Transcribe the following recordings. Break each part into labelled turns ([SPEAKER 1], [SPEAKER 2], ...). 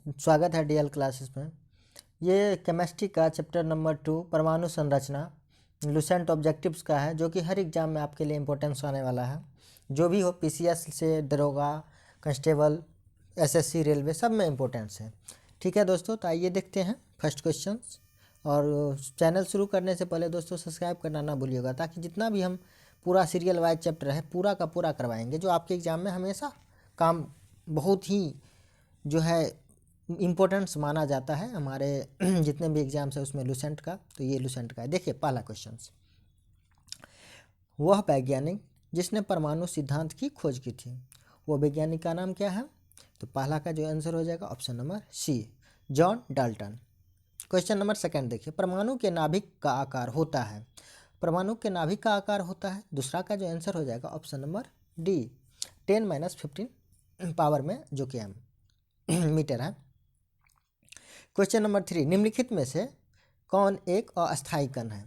[SPEAKER 1] स्वागत है DL classes में। ये केमिस्ट्री का चैप्टर नंबर 2 परमाणु संरचना लुसेंट ऑब्जेक्टिव्स का है, जो कि हर एग्जाम में आपके लिए इम्पोर्टेंस आने वाला है। जो भी हो, पीसीएस से दरोगा, कांस्टेबल, एसएससी, रेलवे, सब में इम्पोर्टेंस है। ठीक है दोस्तों, तो आइए देखते हैं फर्स्ट क्वेश्चन। और चैनल शुरू करने से पहले दोस्तों सब्सक्राइब करना ना भूलिएगा, ताकि जितना भी हम पूरा सीरियल वाइज चैप्टर है पूरा का पूरा करवाएंगे, जो आपके एग्ज़ाम में हमेशा काम बहुत ही जो है इम्पोर्टेंस माना जाता है। हमारे जितने भी एग्जाम्स है उसमें लुसेंट का, तो ये लुसेंट का है। देखिए पहला क्वेश्चन, वह वैज्ञानिक जिसने परमाणु सिद्धांत की खोज की थी, वो वैज्ञानिक का नाम क्या है? तो पहला का जो आंसर हो जाएगा option number C, John Dalton. Question number second देखिए, परमाणु के नाभिक का आकार होता है। परमाणु के नाभिक का आकार होता है, दूसरा का जो आंसर हो जाएगा ऑप्शन नंबर डी, 10-15 पावर में, जो कि एम मीटर है। क्वेश्चन नंबर 3, निम्नलिखित में से कौन एक अस्थायी कण है?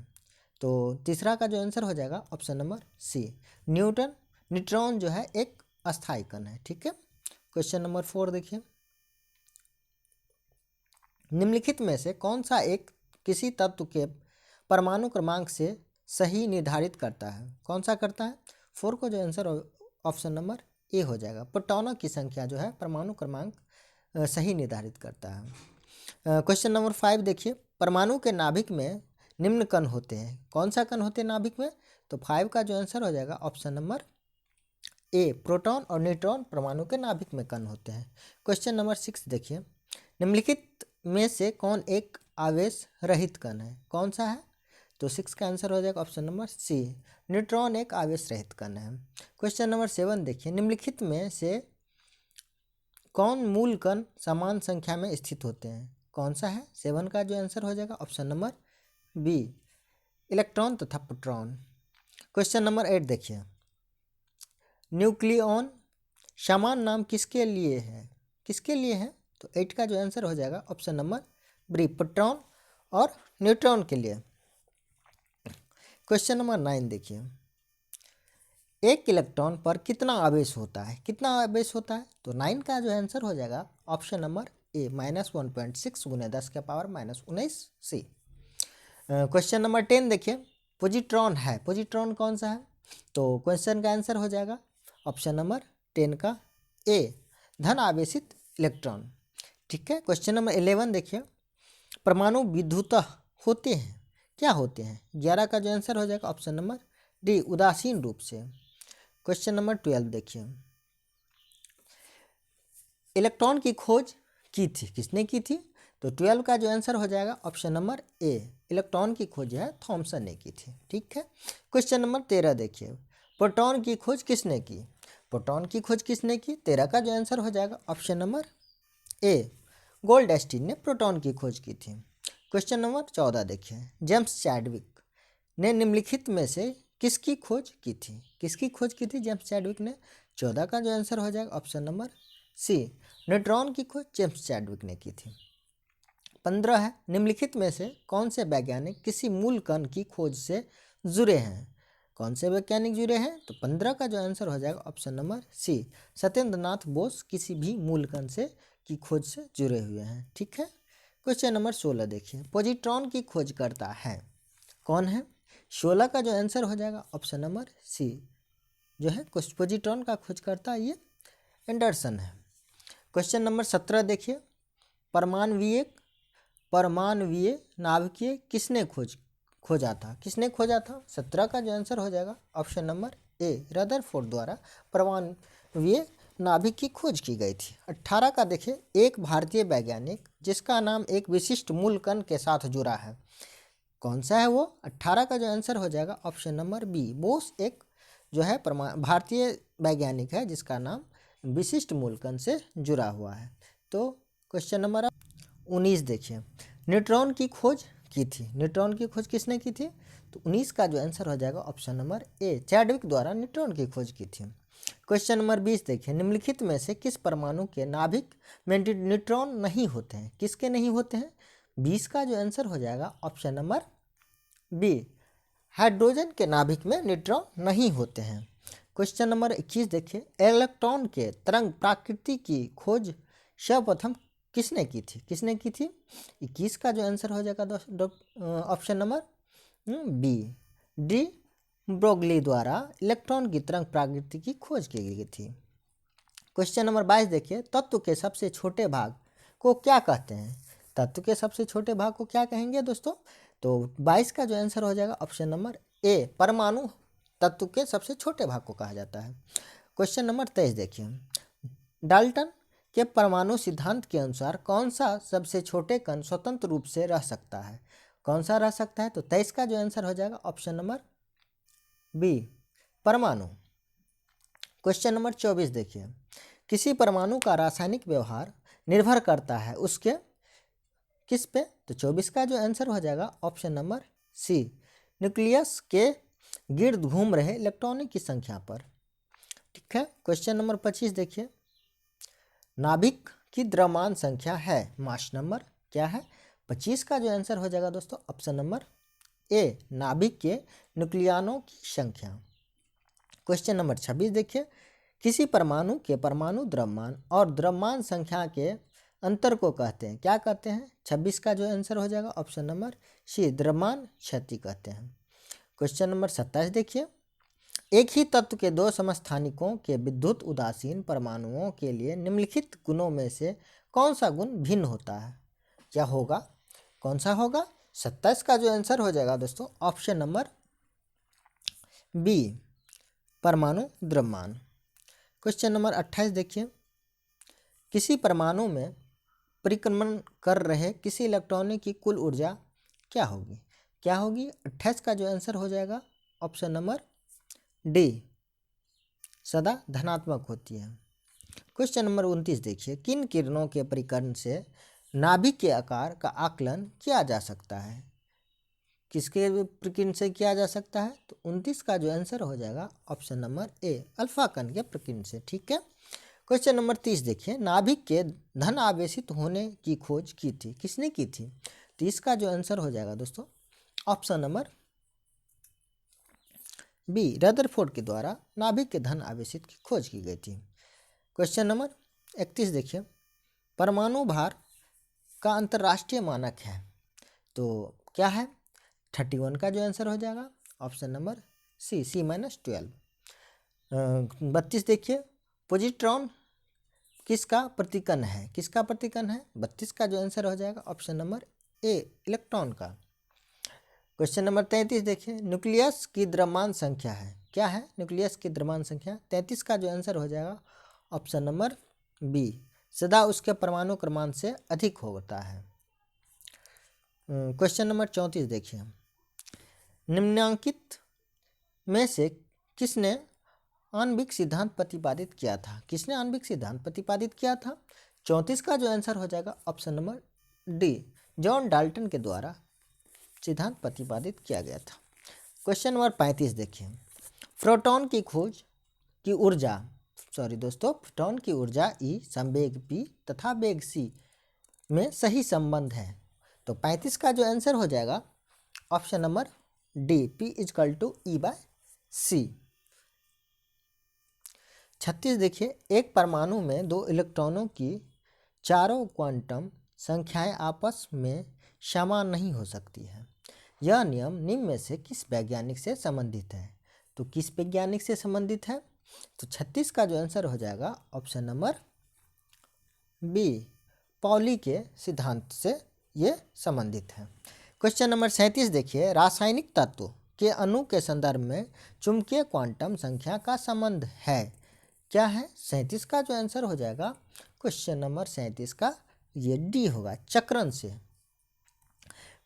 [SPEAKER 1] तो तीसरा का जो आंसर हो जाएगा ऑप्शन नंबर सी, न्यूट्रॉन जो है एक अस्थायी कण है। ठीक है। क्वेश्चन नंबर 4 देखिए, निम्नलिखित में से कौन सा एक किसी तत्व के परमाणु क्रमांक से सही निर्धारित करता है? कौन सा करता है? 4 को जो आंसर ऑप्शन नंबर ए हो जाएगा, प्रोटॉनों की संख्या जो है परमाणु क्रमांक सही निर्धारित करता है। क्वेश्चन नंबर 5 देखिए, परमाणु के नाभिक में निम्न कण होते हैं। कौन सा कण होते हैं नाभिक में? तो 5 का जो आंसर हो जाएगा ऑप्शन नंबर ए, प्रोटॉन और न्यूट्रॉन परमाणु के नाभिक में कण होते हैं। क्वेश्चन नंबर 6 देखिए, निम्नलिखित में से कौन एक आवेश रहित कण है? कौन सा है? तो 6 का आंसर हो जाएगा ऑप्शन नंबर सी, न्यूट्रॉन एक आवेश रहित कण है। क्वेश्चन नंबर 7 देखिए, निम्नलिखित में से कौन मूल कण समान संख्या में स्थित होते हैं? कौन सा है? 7 का जो आंसर हो जाएगा ऑप्शन नंबर बी, इलेक्ट्रॉन तथा प्रोटॉन। क्वेश्चन नंबर 8 देखिए, न्यूक्लियॉन समान नाम किसके लिए है? किसके लिए है? तो 8 का जो आंसर हो जाएगा ऑप्शन नंबर बी, प्रोटॉन और न्यूट्रॉन के लिए। क्वेश्चन नंबर 9 देखिए, एक इलेक्ट्रॉन पर कितना आवेश होता है? कितना आवेश होता है? तो 9 का जो आंसर हो जाएगा option number A, -1.6 × 10⁻⁻19 C. Question number 10 देखिए, पोजिट्रॉन है। पोजिट्रॉन कौन सा है? तो क्वेश्चन का आंसर हो जाएगा ऑप्शन नंबर 10 का ए, धन आवेशित इलेक्ट्रॉन। ठीक है। क्वेश्चन नंबर 11 देखिए, परमाणु विद्युतः होते हैं। क्या होते हैं? 11 का जो आंसर हो जाएगा ऑप्शन नंबर डी, उदासीन रूप से। क्वेश्चन नंबर 12 देखिए, इलेक्ट्रॉन की खोज की थी, किसने की थी? तो 12 का जो आंसर हो जाएगा ऑप्शन नंबर ए, इलेक्ट्रॉन की खोज है थॉमसन ने की थी। ठीक है। क्वेश्चन नंबर 13 देखिए, प्रोटॉन की खोज किसने की? प्रोटॉन की खोज किसने की? 13 का जो आंसर हो जाएगा ऑप्शन नंबर ए, गोल्डस्टीन ने प्रोटॉन की खोज की थी। क्वेश्चन नंबर 14 देखिए, जेम्स चैडविक ने निम्नलिखित में से किसकी खोज की थी? किसकी खोज की थी जेम्स चैडविक ने? 14 का जो आंसर हो जाएगा ऑप्शन नंबर सी, न्यूट्रॉन की खोज जेम्स चैडविक ने की थी। 15 है, निम्नलिखित में से कौन से वैज्ञानिक किसी मूल कण की खोज से जुड़े हैं? कौन से वैज्ञानिक जुड़े हैं? तो 15 का जो आंसर हो जाएगा ऑप्शन नंबर सी, सत्येंद्र नाथ बोस किसी भी मूल कण से की खोज से जुड़े हुए हैं। ठीक है। क्वेश्चन नंबर 16 देखिए, पोजिट्रॉन की खोज करता है कौन है? 16 का जो आंसर हो जाएगा ऑप्शन नंबर सी, जो है पोजिट्रॉन का खोज करता है ये एंडरसन है। क्वेश्चन नंबर 17 देखिए, परमाणवीय नाभिकीय किसने खोजा था? किसने खोजा था? 17 का जो आंसर हो जाएगा ऑप्शन नंबर ए, रदरफोर्ड द्वारा परमाणवीय नाभिक की खोज की गई थी। 18 का देखिए, एक भारतीय वैज्ञानिक जिसका नाम एक विशिष्ट मूल कण के साथ जुड़ा है। कौन सा है वो? 18 का जो आंसर हो जाएगा ऑप्शन नंबर बी, बोस एक जो है भारतीय वैज्ञानिक है जिसका नाम विशिष्ट मूल कण से जुड़ा हुआ है। तो क्वेश्चन नंबर 19 देखिए, न्यूट्रॉन की खोज की थी। न्यूट्रॉन की खोज किसने की थी? तो 19 का जो आंसर हो जाएगा ऑप्शन नंबर ए, चैडविक द्वारा न्यूट्रॉन की खोज की थी। क्वेश्चन नंबर 20 देखिए, निम्नलिखित में से किस परमाणु के नाभिक में न्यूट्रॉन नहीं होते हैं? किसके नहीं होते हैं? 20 का जो आंसर हो जाएगा ऑप्शन नंबर बी, हाइड्रोजन के नाभिक में न्यूट्रॉन नहीं होते हैं। क्वेश्चन नंबर 21 देखिए, इलेक्ट्रॉन के तरंग प्रकृति की खोज सर्वप्रथम किसने की थी? किसने की थी? 21 का जो आंसर हो जाएगा option number B, de Broglie द्वारा इलेक्ट्रॉन की तरंग प्रकृति की खोज की गई थी। क्वेश्चन नंबर 22 देखिए, तत्व के सबसे छोटे भाग को क्या कहते हैं? तत्व के सबसे छोटे भाग को क्या कहेंगे दोस्तों? तो 22 का जो आंसर हो जाएगा ऑप्शन नंबर ए, परमाणु तत्व के सबसे छोटे भाग को कहा जाता है। क्वेश्चन नंबर 23 देखिए, डाल्टन के परमाणु सिद्धांत के अनुसार कौन सा सबसे छोटे कण स्वतंत्र रूप से रह सकता है? कौन सा रह सकता है? तो 23 का जो आंसर हो जाएगा ऑप्शन नंबर बी, परमाणु। क्वेश्चन नंबर 24 देखिए, किसी परमाणु का रासायनिक व्यवहार निर्भर करता है उसके किस पे? तो 24 का जो आंसर हो जाएगा ऑप्शन नंबर सी, न्यूक्लियस के गिर्द घूम रहे इलेक्ट्रॉनों की संख्या पर। ठीक है। क्वेश्चन नंबर 25 देखिए, नाभिक की द्रव्यमान संख्या है मास नंबर क्या है? 25 का जो आंसर हो जाएगा दोस्तों ऑप्शन नंबर ए, नाभिक के न्यूक्लियनों की संख्या। क्वेश्चन नंबर 26 देखिए, किसी परमाणु के परमाणु द्रव्यमान और द्रव्यमान संख्या के अंतर को कहते हैं, क्या कहते हैं? 26 का जो आंसर हो जाएगा ऑप्शन नंबर सी, द्रव्यमान क्षति कहते हैं। क्वेश्चन नंबर 27 देखिए, एक ही तत्व के दो समस्थानिकों के विद्युत उदासीन परमाणुओं के लिए निम्नलिखित गुणों में से कौन सा गुण भिन्न होता है? क्या होगा? कौन सा होगा? 27 का जो आंसर हो जाएगा दोस्तों ऑप्शन नंबर बी, परमाणु द्रव्यमान। क्वेश्चन नंबर 28 देखिए, किसी परमाणु में परिक्रमण कर रहे किसी इलेक्ट्रॉन की कुल ऊर्जा क्या होगी? क्या होगी? 28 का जो आंसर हो जाएगा ऑप्शन नंबर डी, सदा धनात्मक होती है। क्वेश्चन नंबर 29 देखिए, किन किरणों के परिकरण से नाभिक के आकार का आकलन किया जा सकता है? किसके प्रकीर्ण से किया जा सकता है? तो 29 का जो आंसर हो जाएगा ऑप्शन नंबर ए, अल्फा कण के प्रकीर्ण से। ठीक है। क्वेश्चन नंबर 30 देखिए, नाभिक के धन आवेशित होने की खोज की थी, किसने की थी? 30 का जो आंसर हो जाएगा दोस्तों ऑप्शन नंबर बी, रदरफोर्ड के द्वारा नाभिक के धन आवेशित की खोज की गई थी। क्वेश्चन नंबर 31 देखिए, परमाणु भार का अंतर्राष्ट्रीय मानक है, तो क्या है? 31 का जो आंसर हो जाएगा ऑप्शन नंबर सी, C-12। 32 देखिए, पॉजिट्रॉन किसका प्रतिकण है? किसका प्रतिकण है? 32 का जो आंसर हो जाएगा ऑप्शन नंबर ए, इलेक्ट्रॉन का। क्वेश्चन नंबर 33 देखिए, न्यूक्लियस की द्रव्यमान संख्या है, क्या है? न्यूक्लियस की द्रव्यमान संख्या। 33 का जो आंसर हो जाएगा ऑप्शन नंबर बी, सदा उसके परमाणु क्रमांक से अधिक होता है। क्वेश्चन नंबर 34 देखिए, निम्नलिखित में से किसने आणविक सिद्धांत प्रतिपादित किया था? किसने आणविक सिद्धांत प्रतिपादित किया था? 34 का जो आंसर हो जाएगा option number D, John Dalton के द्वारा सिद्धांत प्रतिपादित किया गया था। क्वेश्चन नंबर 35 देखिए, प्रोटॉन की खोज की ऊर्जा प्रोटॉन की ऊर्जा ई, संवेग पी तथा वेग सी में सही संबंध है। तो 35 का जो आंसर हो जाएगा ऑप्शन नंबर डी, P=E/C। 36 देखिए, एक परमाणु में दो इलेक्ट्रॉनों की चारों क्वांटम संख्याएं आपस में समान नहीं हो सकती है। यह नियम निम्न में से किस वैज्ञानिक से संबंधित है? तो किस वैज्ञानिक से संबंधित है? तो 36 का जो आंसर हो जाएगा ऑप्शन नंबर बी, पॉली के सिद्धांत से ये संबंधित है। क्वेश्चन नंबर 37 देखिए, रासायनिक तत्व के अणु के संदर्भ में चुंबकीय क्वांटम संख्या का संबंध है, क्या है? 37 का जो आंसर हो जाएगा क्वेश्चन नंबर 37 का ये डी होगा, चक्रण से।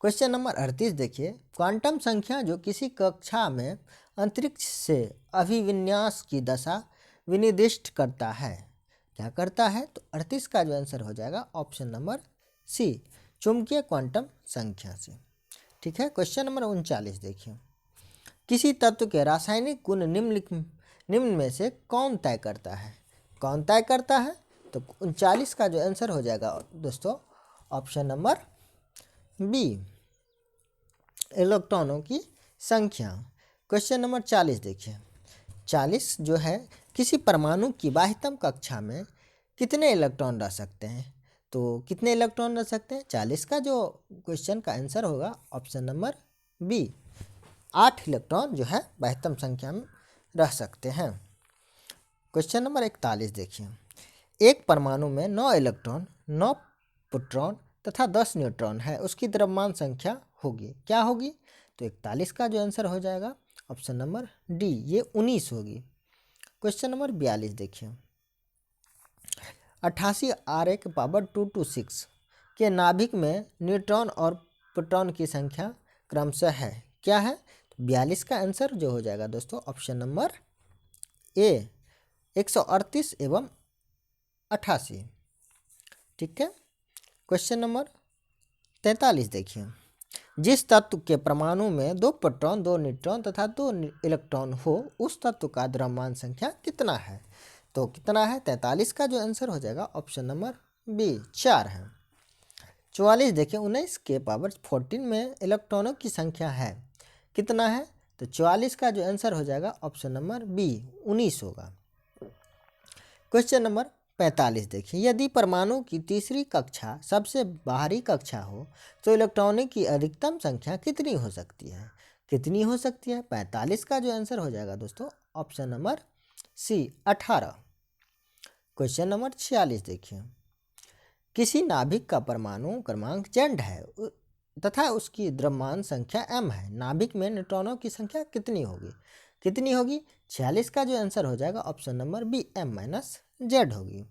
[SPEAKER 1] क्वेश्चन नंबर 38 देखिए, क्वांटम संख्या जो किसी कक्षा में अंतरिक्ष से अभिविन्यास की दशा विनिर्दिष्ट करता है, क्या करता है? तो 38 का जो आंसर हो जाएगा ऑप्शन नंबर सी, चुंबकीय क्वांटम संख्या से। ठीक है। क्वेश्चन नंबर 39 देखिए, किसी तत्व के रासायनिक गुण निम्न में से कौन तय करता है? कौन तय करता है? तो 39 का जो आंसर हो जाएगा दोस्तों ऑप्शन नंबर बी, इलेक्ट्रॉनों की संख्या। क्वेश्चन नंबर 40 देखिए, 40 जो है, किसी परमाणु की बाह्यतम कक्षा में कितने इलेक्ट्रॉन रह सकते हैं? तो कितने इलेक्ट्रॉन रह सकते हैं? 40 का जो क्वेश्चन का आंसर होगा ऑप्शन नंबर बी, 8 इलेक्ट्रॉन जो है महत्तम संख्या में रह सकते हैं। क्वेश्चन नंबर 41 देखिए, एक परमाणु में 9 इलेक्ट्रॉन, 9 प्रोटॉन तथा 10 न्यूट्रॉन है, उसकी द्रव्यमान संख्या होगी, क्या होगी? तो 41 का जो आंसर हो जाएगा ऑप्शन नंबर डी, ये 19 होगी। क्वेश्चन नंबर 42 देखिए, 88 Ra के पावर 226 के नाभिक में न्यूट्रॉन और प्रोटॉन की संख्या क्रमशः है, क्या है? 42 का आंसर जो हो जाएगा दोस्तों ऑप्शन नंबर ए, 138 एवं 88। ठीक है। क्वेश्चन नंबर 43 देखिए, जिस तत्व के परमाणु में 2 प्रोटॉन, 2 न्यूट्रॉन तथा 2 इलेक्ट्रॉन हो, उस तत्व का द्रव्यमान संख्या कितना है? तो कितना है? 43 का जो आंसर हो जाएगा ऑप्शन नंबर बी, 4 है। 44 देखिए, 19 के पावर 14 में इलेक्ट्रॉनों की संख्या है, कितना है? तो 44 का जो आंसर हो जाएगा ऑप्शन नंबर बी, 19 होगा। क्वेश्चन नंबर 45 देखिए, यदि परमाणु की तीसरी कक्षा सबसे बाहरी कक्षा हो तो इलेक्ट्रॉनों की अधिकतम संख्या कितनी हो सकती है? कितनी हो सकती है? 45 का जो आंसर हो जाएगा दोस्तों option number C, 18। Question number 46 देखिए, किसी नाभिक का परमाणु क्रमांक Z है तथा उसकी द्रव्यमान संख्या m है, नाभिक में न्यूट्रॉनों की संख्या कितनी होगी? कितनी होगी? 46 का जो आंसर हो जाएगा ऑप्शन नंबर बी, m-z होगी।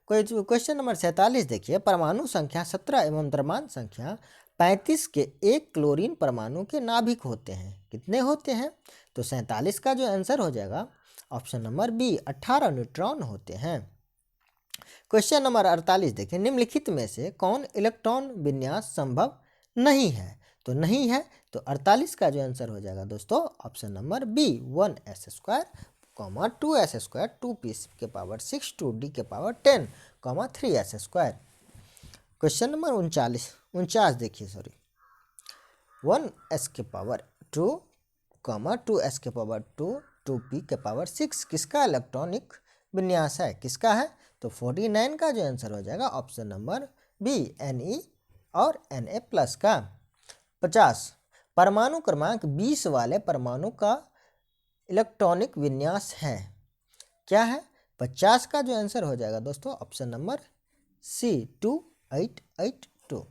[SPEAKER 1] क्वेश्चन नंबर 47 देखिए, परमाणु संख्या 17 एवं द्रव्यमान संख्या 35 के एक क्लोरीन परमाणु के नाभिक होते हैं, कितने होते हैं? तो 47 का जो आंसर हो जाएगा ऑप्शन नंबर बी, 18 न्यूट्रॉन होते हैं। क्वेश्चन नंबर 48 देखिए, निम्नलिखित में से कौन इलेक्ट्रॉन विन्यास संभव नहीं है? तो नहीं है, तो 48 का जो आंसर हो जाएगा दोस्तों option number B, 1s², 2s², 2p के पावर 6, 2d के पावर 10, 3s²। क्वेश्चन नंबर 49 देखिए, 1s के पावर 2, 2s के पावर 2, 2p के पावर 6 किसका इलेक्ट्रॉनिक विन्यास है? किसका है? तो 49 का जो आंसर हो जाएगा ऑप्शन नंबर बी, Ne और Na+ का। 50 परमाणु क्रमांक 20 वाले परमाणु का इलेक्ट्रॉनिक विन्यास है, क्या है? 50 का जो आंसर हो जाएगा दोस्तों option number C, 2882।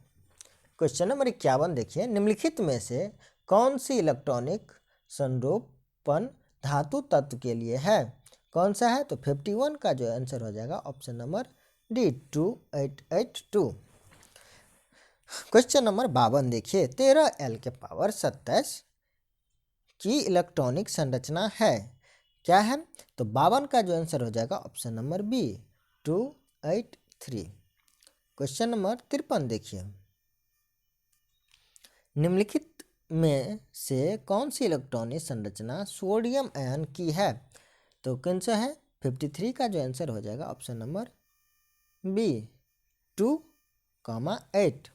[SPEAKER 1] Question number 51 देखिए, निम्नलिखित में से कौन सी इलेक्ट्रॉनिक संरूपण धातु तत्व के लिए है? कौन सा है? तो 51 का जो आंसर हो जाएगा option number D, 2882। Question number 52 देखिए, 13L के पावर 27 की इलेक्ट्रॉनिक संरचना है, क्या है? तो 52 का जो आंसर हो जाएगा option number B, 283। Question number 53 देखिए, निम्नलिखित में से कौन सी इलेक्ट्रॉनिक संरचना सोडियम आयन की है? तो कौन सा है? 53 का जो आंसर हो जाएगा option number B, 2,8।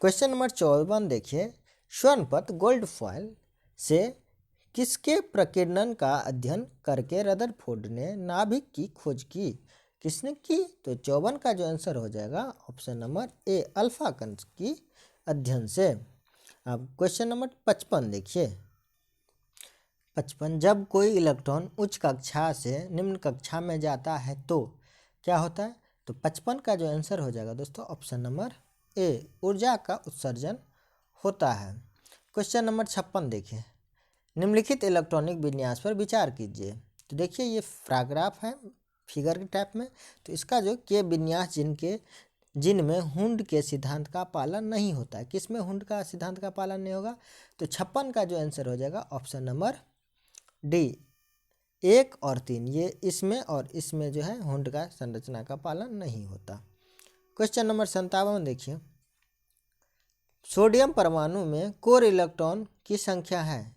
[SPEAKER 1] Question number 54 देखिए, स्वर्ण गोल्ड फॉयल से किसके प्रकीर्णन का अध्ययन करके रदरफोर्ड ने नाभिक की खोज की? किसने की? तो 54 का जो आंसर हो जाएगा ऑप्शन नंबर ए, अल्फा कण की अध्ययन से। अब क्वेश्चन नंबर 55 देखिए, 55, जब कोई इलेक्ट्रॉन उच्च कक्षा से निम्न कक्षा में जाता है तो क्या होता है? तो 55 का जो आंसर हो जाएगा दोस्तों ऑप्शन नंबर ए, ऊर्जा का उत्सर्जन होता है। क्वेश्चन नंबर 56 देखिए, निम्नलिखित इलेक्ट्रॉनिक विन्यास पर विचार कीजिए। तो देखिए ये फ्राग्राफ है फिगर के टाइप में, तो इसका जो के विन्यास जिनमें हुंड के सिद्धांत का पालन नहीं होता है, किसमें हुंड का सिद्धांत का पालन नहीं होगा? तो 56 का जो आंसर हो जाएगा ऑप्शन नंबर डी, 1 और 3, ये इसमें और इसमें जो है हुंड का संरचना का पालन नहीं होता। क्वेश्चन नंबर 57 देखिए, सोडियम परमाणु में कोर इलेक्ट्रॉन की संख्या है,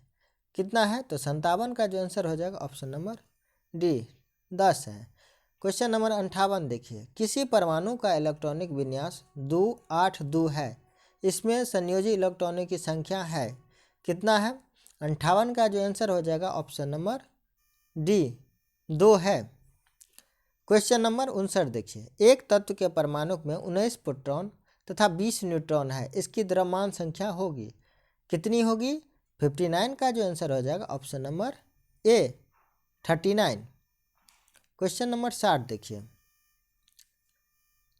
[SPEAKER 1] कितना है? तो 57 का जो आंसर हो जाएगा ऑप्शन नंबर डी, 10 है। क्वेश्चन नंबर 58 देखिए, किसी परमाणु का इलेक्ट्रॉनिक विन्यास 2, 8, 2 है, इसमें संयोजी इलेक्ट्रॉनों की संख्या है, कितना है? 58 का जो आंसर हो जाएगा ऑप्शन नंबर डी, 2 है। क्वेश्चन नंबर 59 देखिए, एक तत्व के परमाणु में 19 प्रोटॉन तथा 20 न्यूट्रॉन है, इसकी द्रव्यमान संख्या होगी, कितनी होगी? 59 का जो आंसर हो जाएगा ऑप्शन नंबर ए 39। क्वेश्चन नंबर 60 देखिए,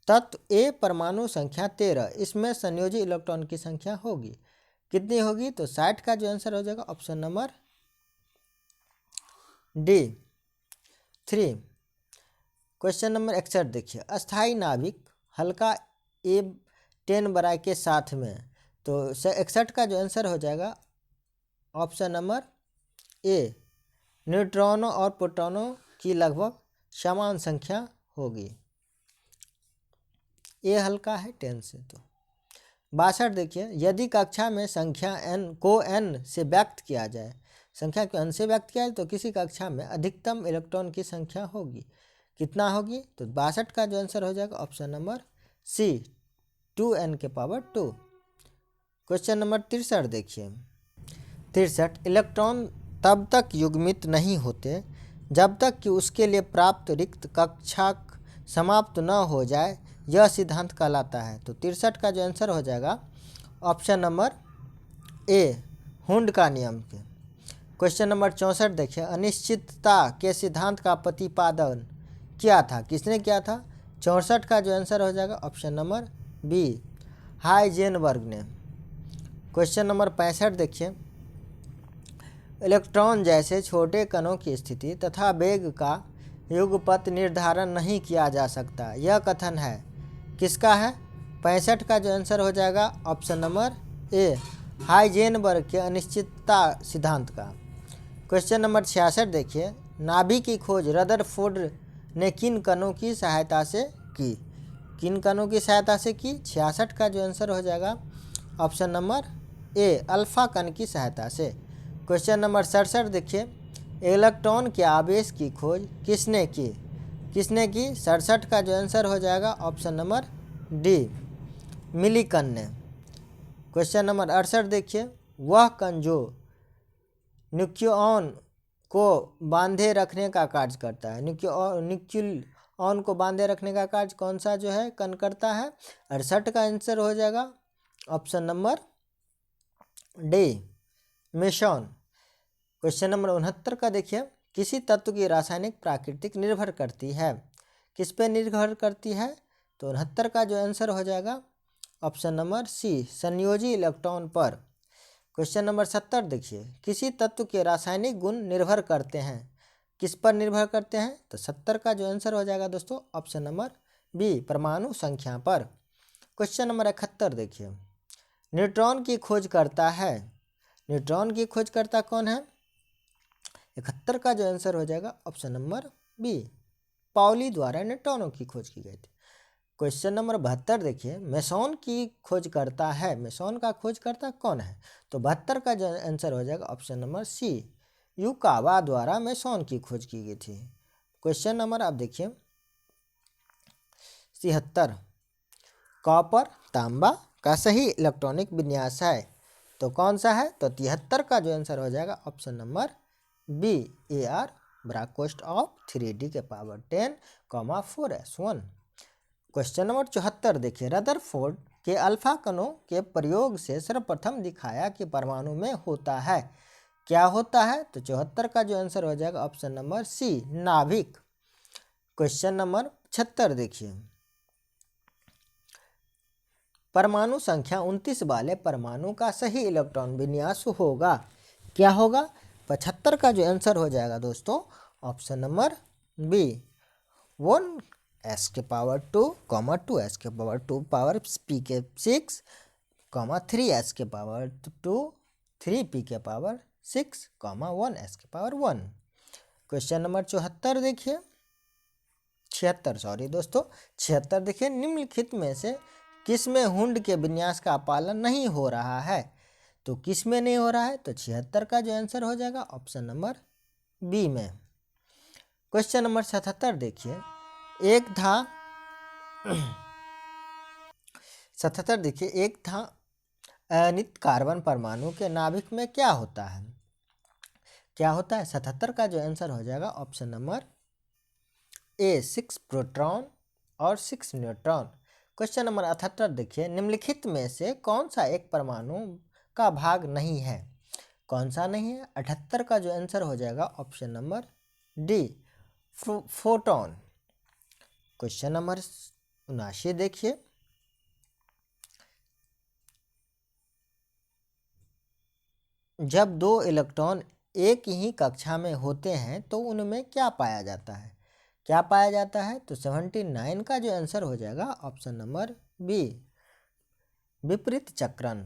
[SPEAKER 1] तत्व ए परमाणु संख्या 13, इसमें संयोजी इलेक्ट्रॉन की संख्या होगी, कितनी होगी? तो 60 का जो आंसर हो जाएगा option number D 3। Question number 61 देखिए, अस्थाई नाभिक हल्का A10 बराई के साथ में, तो 61 का जो आंसर हो जाएगा ऑप्शन नंबर ए, न्यूट्रॉनों और प्रोटॉनों की लगभग समान संख्या होगी, ए हल्का है 10 से। तो 62 देखिए, यदि कक्षा में संख्या n को n से व्यक्त किया जाए, संख्या को n से व्यक्त किया जाए तो किसी कक्षा में अधिकतम इलेक्ट्रॉन की संख्या होगी, कितना होगी? तो 62 का जो आंसर हो जाएगा ऑप्शन नंबर सी 2n के पावर 2। क्वेश्चन नंबर 63 देखिए, 63, इलेक्ट्रॉन तब तक युग्मित नहीं होते जब तक कि उसके लिए प्राप्त रिक्त कक्षा समाप्त न हो जाए, यह सिद्धांत कहलाता है। तो 63 का जो आंसर हो जाएगा ऑप्शन नंबर ए, हुंड का नियम के। क्वेश्चन नंबर 64 देखिए, अनिश्चितता के सिद्धांत का प्रतिपादन किया था, किसने किया था? 64 का जो आंसर हो जाएगा ऑप्शन नंबर बी, हाइजेनबर्ग ने। क्वेश्चन नंबर 65 देखिए, इलेक्ट्रॉन जैसे छोटे कणों की स्थिति तथा वेग का युगपत निर्धारण नहीं किया जा सकता, यह कथन है, किसका है? 65 का जो आंसर हो जाएगा ऑप्शन नंबर ए, हाइजेनबर्ग के अनिश्चितता सिद्धांत का। क्वेश्चन नंबर 66 देखिए, नाभि की खोज रदरफोर्ड ने किन कणों की सहायता से की, किन कणों की सहायता से की? 66 का जो आंसर हो जाएगा ऑप्शन नंबर ए, अल्फा कण की सहायता से। क्वेश्चन नंबर 67 देखिए, इलेक्ट्रॉन के आवेश की खोज किसने की, किसने की? 67 का जो आंसर हो जाएगा ऑप्शन नंबर डी, मिलिकन ने। क्वेश्चन नंबर 68 देखिए, वह कण जो न्यूक्लियॉन को बांधे रखने का कार्य करता है, न्यूक्लियॉन को बांधे रखने का कार्य कौन सा जो है कण करता है? 68 का आंसर हो जाएगा option number D, meson. Question number 69 का देखिए, किसी तत्व की रासायनिक प्राकृतिक निर्भर करती है, किस पे निर्भर करती है? तो 69 का जो आंसर हो जाएगा ऑप्शन नंबर सी, संयोजी इलेक्ट्रॉन पर। क्वेश्चन नंबर 70 देखिए, किसी तत्व के रासायनिक गुण निर्भर करते हैं, किस पर निर्भर करते हैं? तो 70 का जो आंसर हो जाएगा दोस्तों ऑप्शन नंबर बी, परमाणु संख्या पर। क्वेश्चन नंबर 71 देखिए, न्यूट्रॉन की खोज करता है, न्यूट्रॉन की खोज करता कौन है? 71 का जो आंसर हो जाएगा ऑप्शन नंबर बी, पाउली द्वारा न्यूट्रॉनों की खोज की गई थी। क्वेश्चन नंबर 72 देखिए, मेसॉन की खोज करता है, मेसॉन का खोज करता कौन है? तो 72 का जो आंसर हो जाएगा ऑप्शन नंबर सी, युकावा द्वारा मेसॉन की खोज की गई थी। क्वेश्चन नंबर आप देखिए 73, कॉपर तांबा का सही इलेक्ट्रॉनिक विन्यास है, तो कौन सा है? तो 73 का जो आंसर हो जाएगा ऑप्शन नंबर बी, AR ब्राकोस्ट ऑफ 3D के पावर 10, 4s1। क्वेश्चन नंबर 74 देखिए, रदरफोर्ड के अल्फा कणों के प्रयोग से सर्वप्रथम दिखाया कि परमाणु में होता है, क्या होता है? तो 74 का जो आंसर हो जाएगा ऑप्शन नंबर सी, नाभिक। क्वेश्चन नंबर 76 देखिए, परमाणु संख्या 29 वाले परमाणु का सही इलेक्ट्रॉन विन्यास होगा, क्या होगा? 75 का जो आंसर हो जाएगा दोस्तों ऑप्शन नंबर बी, 1s के पावर 2, 2s के पावर 2 पावर p के 6, 3s के पावर 2, 3p के पावर 6, 1s के पावर 1। क्वेश्चन नंबर 74 देखिए, 76 सॉरी दोस्तों 76 देखिए, निम्नलिखित में से किस में हुंड के विन्यास का पालन नहीं हो रहा है? तो किस में नहीं हो रहा है? तो 76 का जो आंसर हो जाएगा ऑप्शन नंबर बी में। क्वेश्चन नंबर 77 देखिए, एक था 77 देखिए, एक था अनित कार्बन परमाणु के नाभिक में क्या होता है, क्या होता है? 77 का जो आंसर हो जाएगा ऑप्शन नंबर ए 6 प्रोटॉन और 6 न्यूट्रॉन। क्वेश्चन नंबर 78 देखिए, निम्नलिखित में से कौन सा एक परमाणु का भाग नहीं है? कौन सा नहीं है? 78 का जो आंसर हो जाएगा option number D, photon. Question number 79 देखिए, जब दो इलेक्ट्रॉन एक ही कक्षा में होते हैं तो उनमें क्या पाया जाता है? क्या पाया जाता है? तो 79 का जो आंसर हो जाएगा ऑप्शन नंबर बी, विपरीत चक्रण।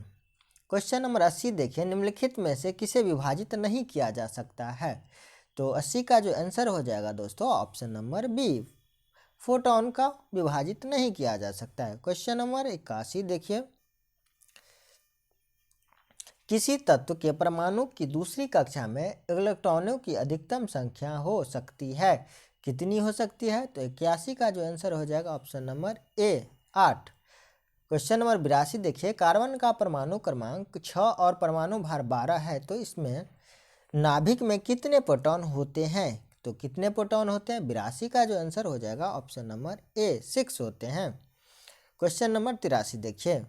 [SPEAKER 1] क्वेश्चन नंबर 80 देखिए, निम्नलिखित में से किसे विभाजित नहीं किया जा सकता है? तो 80 का जो आंसर हो जाएगा दोस्तों ऑप्शन नंबर बी, फोटोन का विभाजित नहीं किया जा सकता है। क्वेश्चन नंबर 81 देखिए, किसी तत्व के परमाणु की दूसरी कक्षा में इलेक्ट्रॉनों की अधिकतम संख्या हो सकती है, कितनी हो सकती है? तो 81 का जो आंसर हो जाएगा ऑप्शन नंबर ए, 8। क्वेश्चन नंबर 82 देखिए, कार्बन का परमाणु क्रमांक 6 और परमाणु भार 12 है, तो इसमें नाभिक में कितने प्रोटॉन होते हैं? तो कितने प्रोटॉन होते हैं? 82 का जो आंसर हो जाएगा ऑप्शन नंबर ए, 6 होते हैं। क्वेश्चन नंबर 83 देखिए,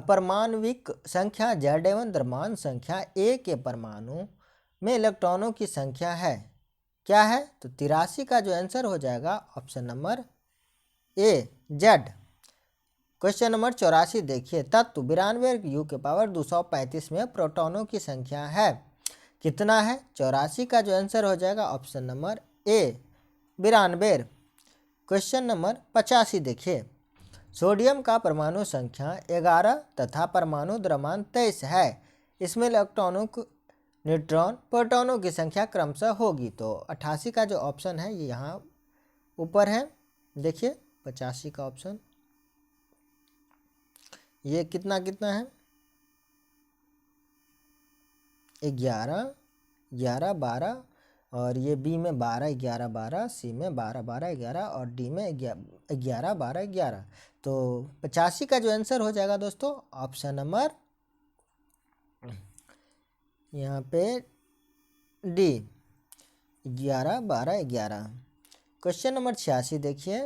[SPEAKER 1] परमाणविक संख्या Z एवं द्रव्यमान संख्या A के परमाणु में इलेक्ट्रॉनों की संख्या है, क्या है? तो 83 का जो आंसर हो जाएगा ऑप्शन नंबर ए, Z। क्वेश्चन नंबर 84 देखिए, तत्व 92 U के पावर 235 में प्रोटॉनों की संख्या है, कितना है? 84 का जो आंसर हो जाएगा ऑप्शन नंबर ए, 92। क्वेश्चन नंबर 85 देखिए, सोडियम का परमाणु संख्या 11 तथा परमाणु द्रव्यमान 23 है, इसमें इलेक्ट्रॉनों न्यूट्रॉन प्रोटॉनों की संख्या क्रमशः होगी। तो 88 का जो ऑप्शन है ये यहाँ ऊपर है, देखिए 85 का ऑप्शन, ये कितना कितना है? 11 11 12, और ये बी में 12 11 12, सी में 12 12 11 और डी में 11 12 11। तो 85 का जो आंसर हो जाएगा दोस्तों ऑप्शन नंबर यहाँ पे डी, 11 12 11। क्वेश्चन नंबर 86 देखिए,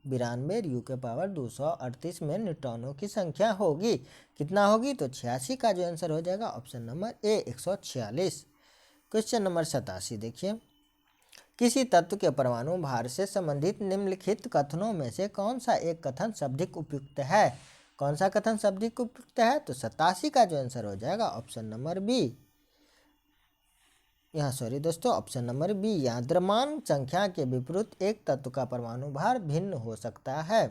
[SPEAKER 1] 92 U के पावर 238 में न्यूट्रॉनों की संख्या होगी, कितना होगी? तो 86 का जो आंसर हो जाएगा ऑप्शन नंबर ए, 146। क्वेश्चन नंबर 87 देखिए, किसी तत्व के परमाणु भार से संबंधित निम्नलिखित कथनों में से कौन सा एक कथन शाब्दिक उपयुक्त है? कौन सा कथन शाब्दिक उपयुक्त है? तो 87 का जो आंसर हो जाएगा ऑप्शन नंबर बी, यहाँ सॉरी दोस्तों ऑप्शन नंबर बी, यहाँ द्रव्यमान संख्या के विपरीत एक तत्व का परमाणु भार भिन्न हो सकता है।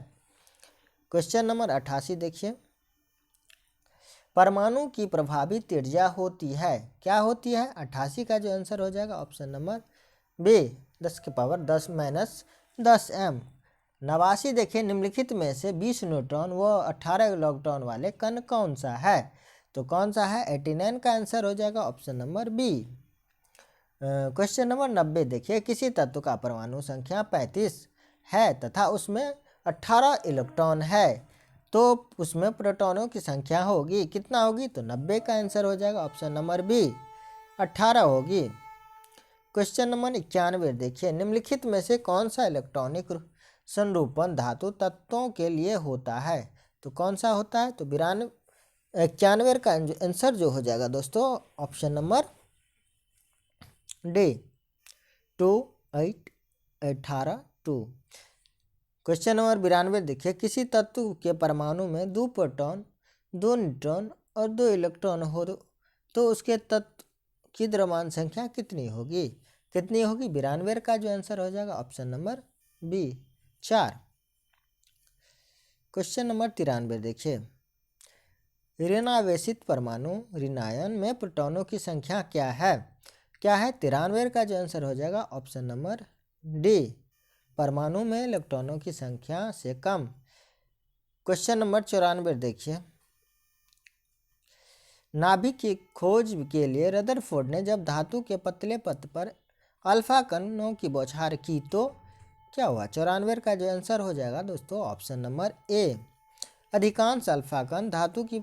[SPEAKER 1] क्वेश्चन नंबर 88 देखिए, परमाणु की प्रभावी त्रिज्या होती है, क्या होती है? 88 का जो आंसर हो जाएगा ऑप्शन नंबर बी, 10 के पावर 10 माइनस 10 m। 89 देखिए, निम्नलिखित में से 20 न्यूट्रॉन व 18 इलेक्ट्रॉन वाले कण कौन सा है? तो कौन सा है? 89 का आंसर हो जाएगा option number B. Question number 90 देखिए, किसी तत्व का परमाणु संख्या 35 है तथा उसमें 18 इलेक्ट्रॉन है, तो उसमें प्रोटॉनों की संख्या होगी, कितना होगी? तो 90 का आंसर हो जाएगा ऑप्शन नंबर बी, 18 होगी। क्वेश्चन नंबर 91 देखिए, निम्नलिखित में से कौन सा इलेक्ट्रॉनिक संरूपण धातु तत्वों के लिए होता है? तो कौन सा होता है? तो 91 का आंसर जो हो जाएगा दोस्तों option number D, 2 8 18 2। Question number 92 देखिए, किसी तत्व के परमाणु में 2 प्रोटॉन 2 न्यूट्रॉन और 2 इलेक्ट्रॉन हो तो उसके तत्व की द्रव्यमान संख्या कितनी होगी? कितनी होगी? 92 का जो आंसर हो जाएगा option number B, 4। Question number 93 देखिए, ऋणावेशित परमाणु ऋणायन में प्रोटॉनों की संख्या क्या है? क्या है? 93 का जो आंसर हो जाएगा ऑप्शन नंबर डी, परमाणु में इलेक्ट्रॉनों की संख्या से कम। क्वेश्चन नंबर 94 देखिए, नाभिक की खोज के लिए रदरफोर्ड ने जब धातु के पतले पथ पर अल्फा कणों की बौछार की तो क्या हुआ? 94 का जो आंसर हो जाएगा दोस्तों ऑप्शन नंबर ए, अधिकांश अल्फा कण धातु की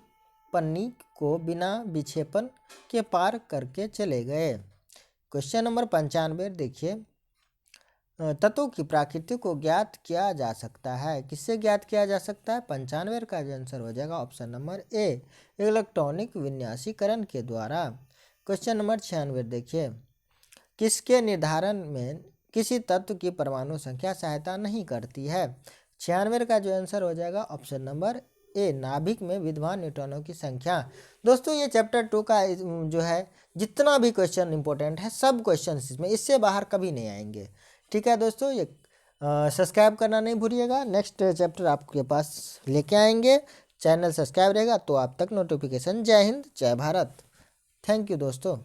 [SPEAKER 1] पन्नी को बिना विक्षेपण के पार करके चले गए। क्वेश्चन नंबर 95 देखिए, तत्वों की प्रकृति को ज्ञात किया जा सकता है। किससे ज्ञात किया जा सकता है? 95 का जो आंसर हो जाएगा ऑप्शन नंबर ए, इलेक्ट्रॉनिक विन्यासीकरण के द्वारा। क्वेश्चन नंबर 96 देखिए, किसके निर्धारण में किसी तत्व की परमाणु संख्या सहायता नहीं करती है? 96 का जो आंसर हो जाएगा ऑप्शन नंबर ए, नाभिक में विद्यमान न्यूट्रॉनों की संख्या। दोस्तों ये चैप्टर 2 का जो है जितना भी क्वेश्चन इंपॉर्टेंट है सब क्वेश्चन इसमें, इससे बाहर कभी नहीं आएंगे। ठीक है दोस्तों, ये सब्सक्राइब करना नहीं भूलिएगा, नेक्स्ट चैप्टर आपके पास लेके आएंगे। चैनल सब्सक्राइब रहेगा तो आप तक नोटिफिकेशन। जय हिंद, जय भारत। थैंक यू दोस्तों।